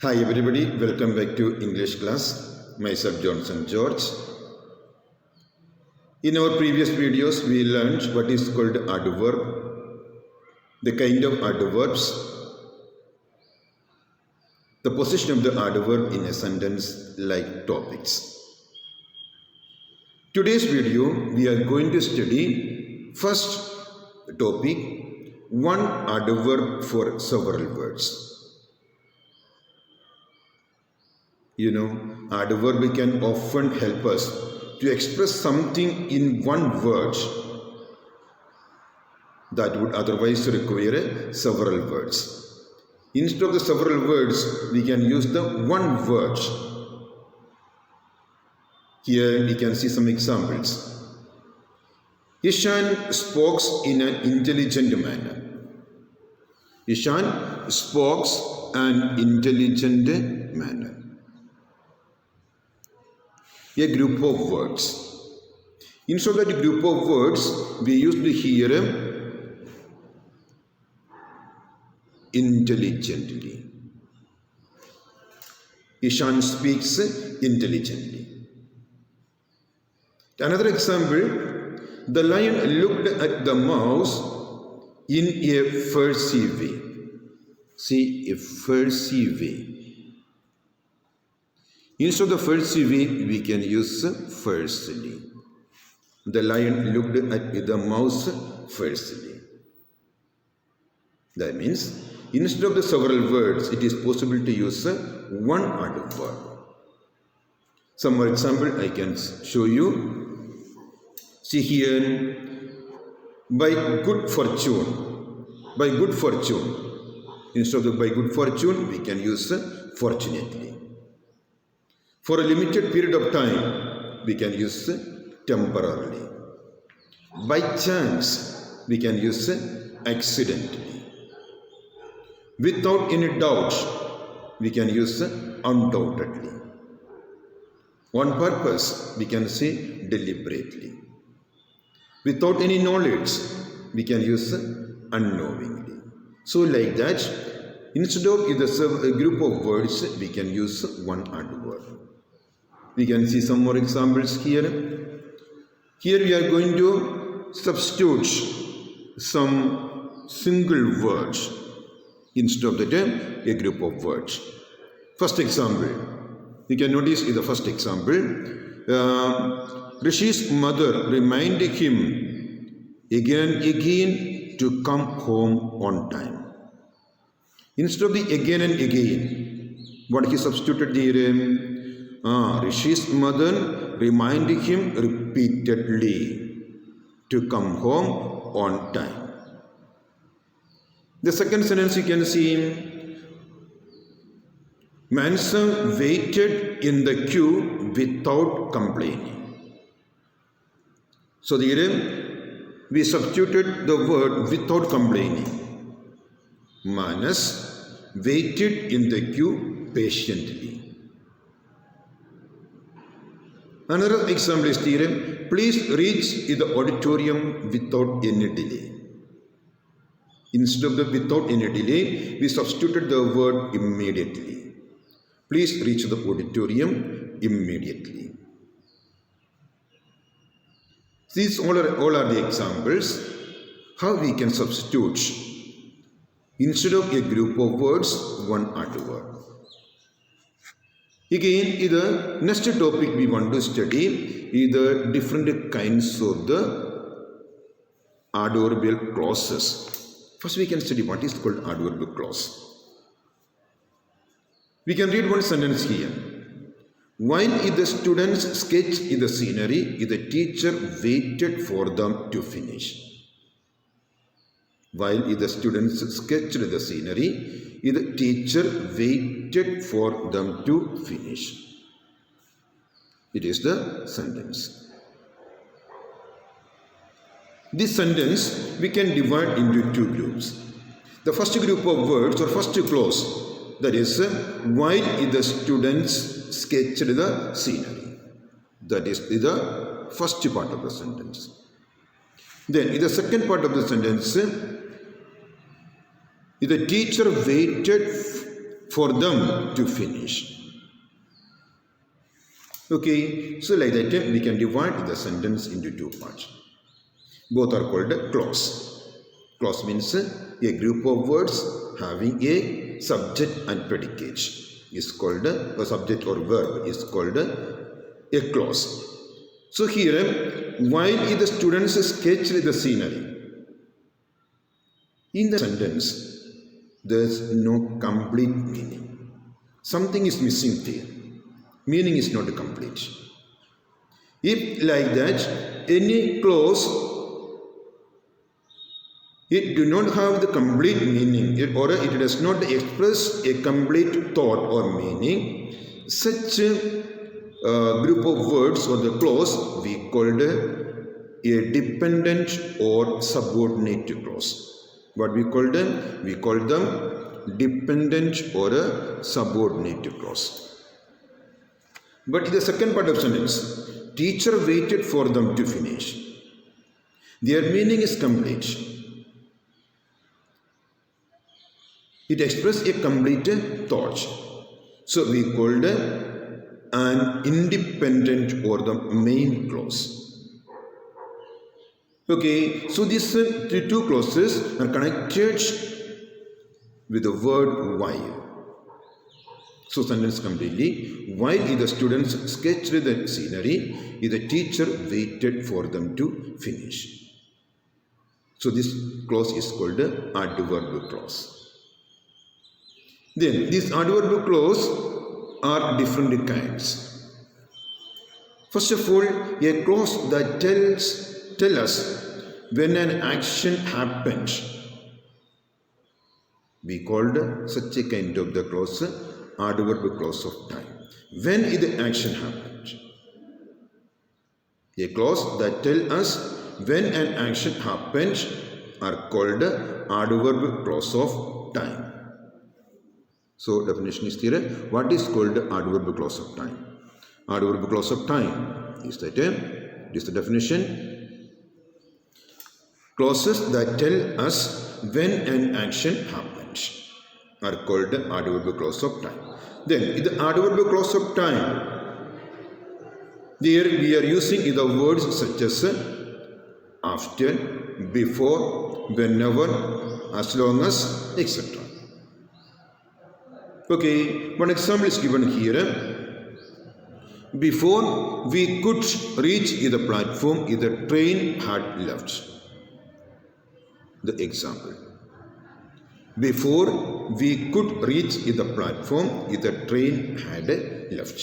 Hi everybody, welcome back to English class. Myself Johnson George. In our previous videos, we learned what is called adverb, the kind of adverbs, the position of the adverb in a sentence like topics. Today's video, we are going to study first topic, one adverb for several words. Adverb can often help us to express something in one word that would otherwise require several words. Instead of the several words, we can use the one word. Here we can see some examples. Ishan spoke in an intelligent manner. Ishan spoke an intelligent manner. A group of words. Instead of that group of words, we used here intelligently. Ishan speaks intelligently. Another example, the lion looked at the mouse in a fussy way. See, a fussy way. Instead of the fussy way, we can use fussily. The lion looked at the mouse fussily. That means, instead of the several words, it is possible to use one adverb. Some more example I can show you. See here, by good fortune. By good fortune. Instead of by good fortune, we can use fortunately. For a limited period of time, we can use temporarily. By chance, we can use accidentally. Without any doubt, we can use undoubtedly. On purpose, we can say deliberately. Without any knowledge, we can use unknowingly. So like that, instead of a group of words, we can use one adverb. We can see some more examples here. Here we are going to substitute some single words instead of a group of words. First example, you can notice in the first example, Rishi's mother reminded him again and again to come home on time. Instead of the again and again, what he substituted there? Rishi's mother reminded him repeatedly to come home on time. The second sentence you can see, Manson waited in the queue without complaining. So here we substituted the word without complaining. Manas waited in the queue patiently. Another example is here, please reach the auditorium without any delay. Instead of the without any delay, we substituted the word immediately. Please reach the auditorium immediately. These all are the examples how we can substitute instead of a group of words, one adverb. Again, the next topic we want to study is the different kinds of the adverbial clauses. First, we can study what is called adverbial clause. We can read one sentence here. While the students sketched the scenery, the teacher waited for them to finish. While the students sketched the scenery, the teacher waited for them to finish. It is the sentence. This sentence we can divide into two groups. The first group of words or first clause, that is, while the students sketched the scenery. That is the first part of the sentence. Then in the second part of the sentence, the teacher waited for them to finish. Okay, so like that we can divide the sentence into two parts. Both are called clause. Clause means a group of words having a subject and predicate is called a subject or verb is called a clause. So here, while the students sketched the scenery, in the sentence, there is no complete meaning. Something is missing there. Meaning is not complete. If like that, any clause, it do not have the complete meaning or it does not express a complete thought or meaning, such a group of words or the clause we called a dependent or subordinate clause. What we call them? We call them dependent or a subordinate clause. But in the second part of sentence, teacher waited for them to finish. Their meaning is complete. It expresses a complete thought. So we called an independent or the main clause. Okay, so these two clauses are connected with the word while. So sentence completely, while the students sketched the scenery, the teacher waited for them to finish. So this clause is called the adverb clause. Then these adverb clause are different kinds. First of all, a clause that tells us when an action happens. We called such a kind of the clause adverb clause of time. When the action happens. A clause that tells us when an action happens are called adverb clause of time. So definition is here. What is called adverb clause of time? Adverb clause of time is that this is the definition. Clauses that tell us when an action happens are called adverb clause of time. Then in the adverb clause of time, there we are using the words such as after, before, whenever, as long as, etc. Okay, one example is given here. Before we could reach the platform, the train had left. The example. Before we could reach the platform, the train had left.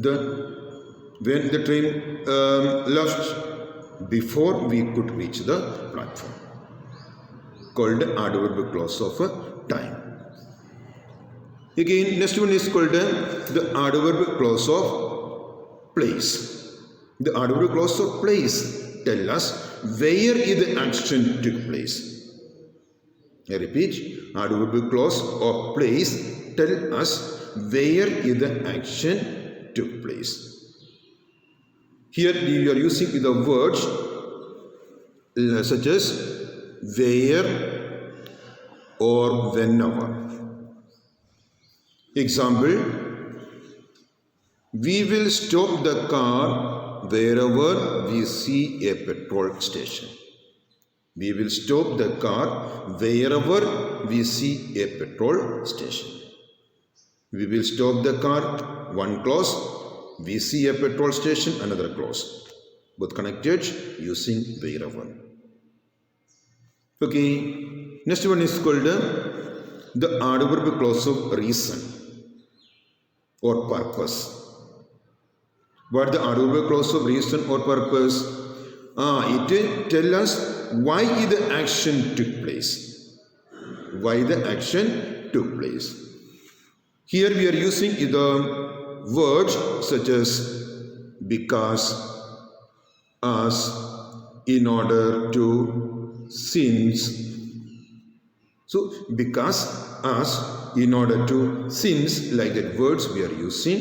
When the train left, before we could reach the platform, called adverb clause of time. Again, next one is called the adverb clause of place. The adverb clause of place tell us where the action took place. I repeat, adverb clause of place tell us where the action took place. Here we are using the words such as where or whenever. Example, we will stop the car wherever we see a petrol station. We will stop the car wherever we see a petrol station. We will stop the car, one clause. We see a petrol station, another clause. Both connected using wherever. Okay, next one is called the adverb clause of reason or purpose. What the adverb clause of reason or purpose? It tells us why the action took place. Why the action took place. Here we are using the words such as because, as, in order to, since. So because, as, in order to, since, like that words we are using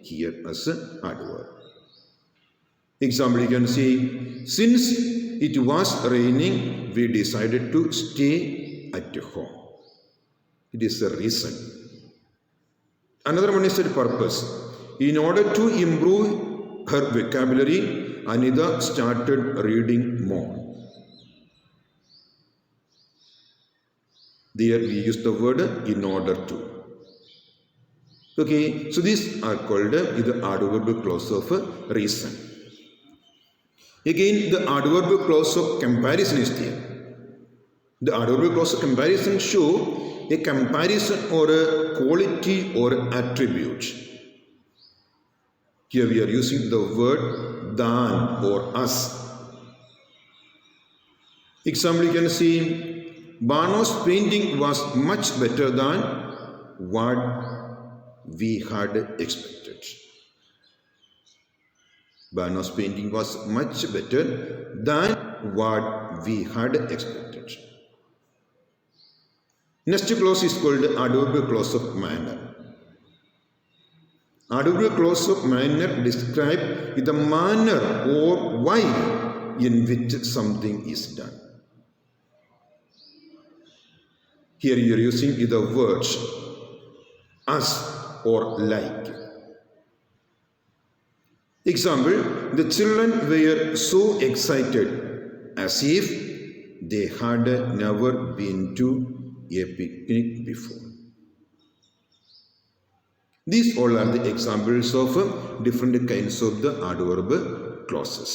here as an adverb. Example, you can say, since it was raining, we decided to stay at home. It is a reason. Another one is a purpose. In order to improve her vocabulary, Anita started reading more. There we use the word in order to. Okay, so these are called the adverb clause of reason. Again, the adverb clause of comparison is there. The adverb clause of comparison show a comparison or a quality or attribute. Here we are using the word than or as. Example, you can see Bano's painting was much better than what we had expected. Bano's painting was much better than what we had expected. Next clause is called adverb clause of manner. Adverb clause of manner describe the manner or way in which something is done. Here you are using the words as or like. Example, the children were so excited as if they had never been to a picnic before. These all are the examples of different kinds of the adverb clauses.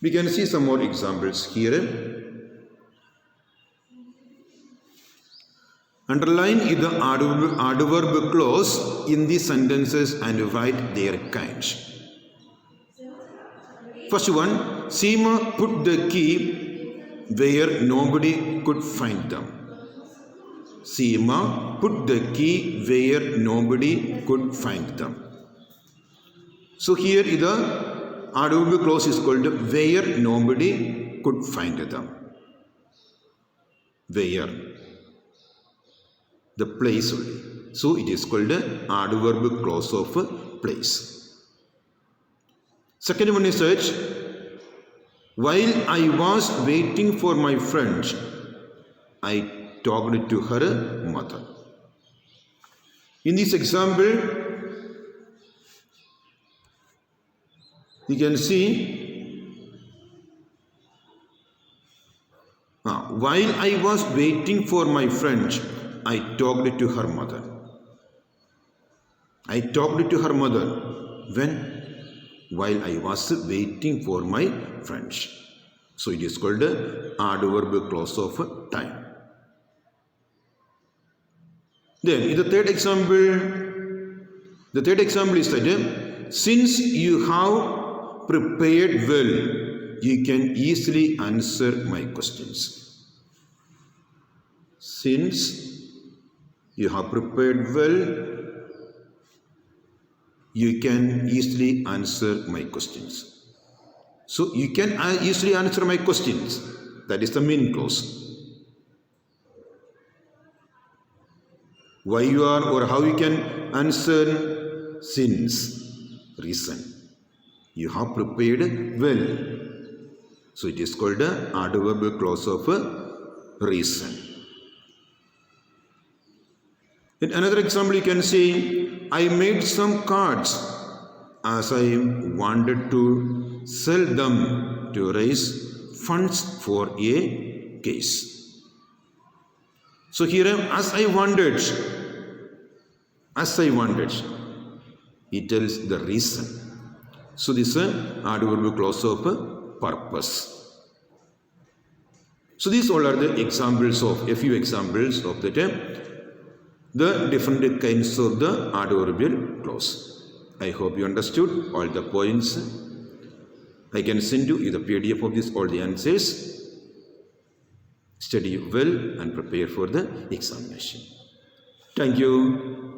We can see some more examples here. Underline the adverb clause in the sentences and write their kinds. First one, Seema put the key where nobody could find them. Seema put the key where nobody could find them. So here the adverb clause is called where nobody could find them. Where. The place only. So it is called adverb clause of place. Second one is such, while I was waiting for my friend, I talked to her mother. In this example, you can see, while I was waiting for my friend, I talked to her mother. I talked to her mother. When? While I was waiting for my friends. So it is called adverb clause of time. Then in the third example is that since you have prepared well, you can easily answer my questions. Since you have prepared well, you can easily answer my questions. So you can easily answer my questions. That is the main clause. Why you are or how you can answer? Since, reason. You have prepared well. So it is called the adverb clause of reason. In another example, you can say, I made some cards as I wanted to sell them to raise funds for a case. So here, as I wanted, it tells the reason. So this is an adverb clause of purpose. So these all are the examples of, a few examples of the different kinds of the adverbial clause. I hope you understood all the points. I can send you the PDF of this, all the answers. Study well and prepare for the examination. Thank you.